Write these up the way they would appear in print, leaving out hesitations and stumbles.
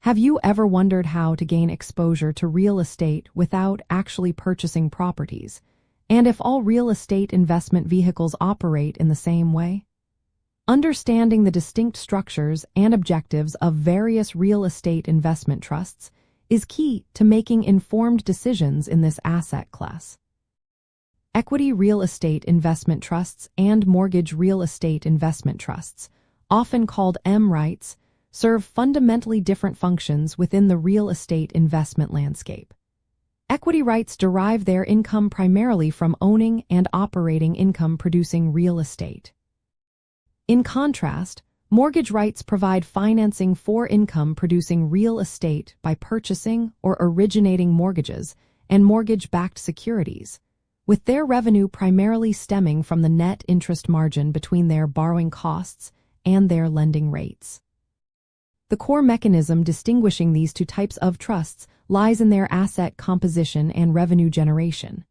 Have you ever wondered how to gain exposure to real estate without actually purchasing properties, and if all real estate investment vehicles operate in the same way? Understanding the distinct structures and objectives of various real estate investment trusts is key to making informed decisions in this asset class. Equity real estate investment trusts and mortgage real estate investment trusts, often called REITs, serve fundamentally different functions within the real estate investment landscape. Equity REITs derive their income primarily from owning and operating income-producing real estate. In contrast, mortgage REITs provide financing for income-producing real estate by purchasing or originating mortgages and mortgage-backed securities, with their revenue primarily stemming from the net interest margin between their borrowing costs and their lending rates. The core mechanism distinguishing these two types of trusts lies in their asset composition and revenue generation.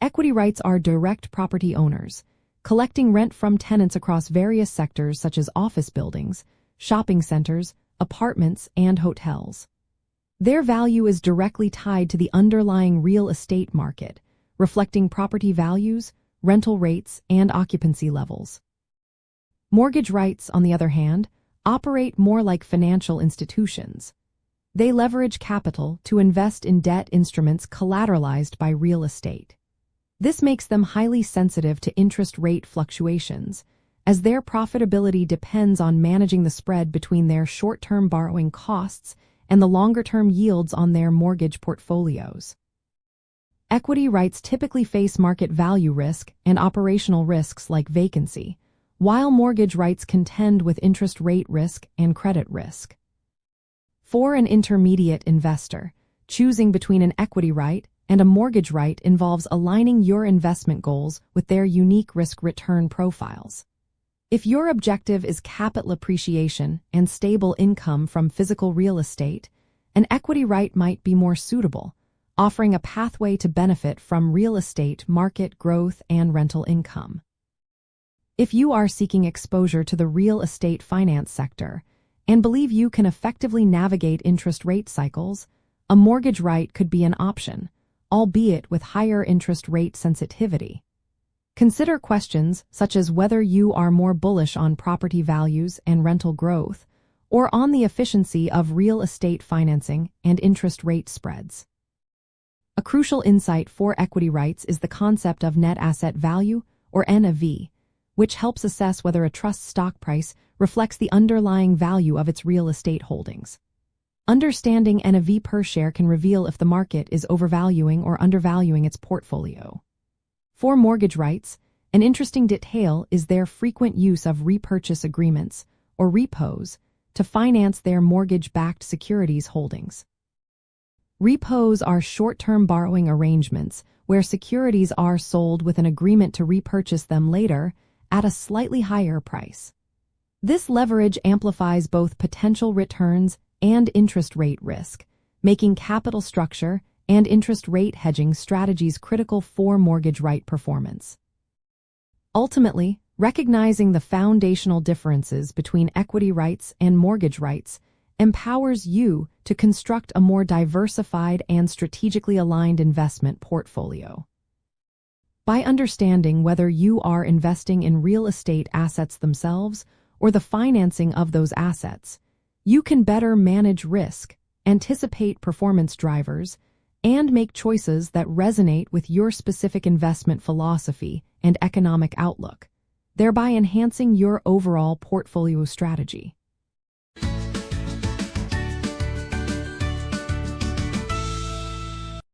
Equity REITs are direct property owners, collecting rent from tenants across various sectors such as office buildings, shopping centers, apartments, and hotels. Their value is directly tied to the underlying real estate market, reflecting property values, rental rates, and occupancy levels. Mortgage REITs, on the other hand, operate more like financial institutions. They leverage capital to invest in debt instruments collateralized by real estate. This makes them highly sensitive to interest rate fluctuations, as their profitability depends on managing the spread between their short-term borrowing costs and the longer-term yields on their mortgage portfolios. Equity REITs typically face market value risk and operational risks like vacancy, while mortgage REITs contend with interest rate risk and credit risk. For an intermediate investor, choosing between an equity REIT and a mortgage REIT involves aligning your investment goals with their unique risk-return profiles. If your objective is capital appreciation and stable income from physical real estate, an equity REIT might be more suitable, offering a pathway to benefit from real estate market growth and rental income. If you are seeking exposure to the real estate finance sector and believe you can effectively navigate interest rate cycles, a mortgage REIT could be an option, albeit with higher interest rate sensitivity. Consider questions such as whether you are more bullish on property values and rental growth, or on the efficiency of real estate financing and interest rate spreads. A crucial insight for equity REITs is the concept of net asset value, or NAV, which helps assess whether a trust's stock price reflects the underlying value of its real estate holdings. Understanding NAV per share can reveal if the market is overvaluing or undervaluing its portfolio. For mortgage REITs, an interesting detail is their frequent use of repurchase agreements, or repos, to finance their mortgage-backed securities holdings. Repos are short-term borrowing arrangements where securities are sold with an agreement to repurchase them later at a slightly higher price. This leverage amplifies both potential returns and interest rate risk, making capital structure and interest rate hedging strategies critical for mortgage REIT performance. Ultimately, recognizing the foundational differences between equity REITs and mortgage REITs empowers you to construct a more diversified and strategically aligned investment portfolio. By understanding whether you are investing in real estate assets themselves or the financing of those assets, you can better manage risk, anticipate performance drivers, and make choices that resonate with your specific investment philosophy and economic outlook, thereby enhancing your overall portfolio strategy.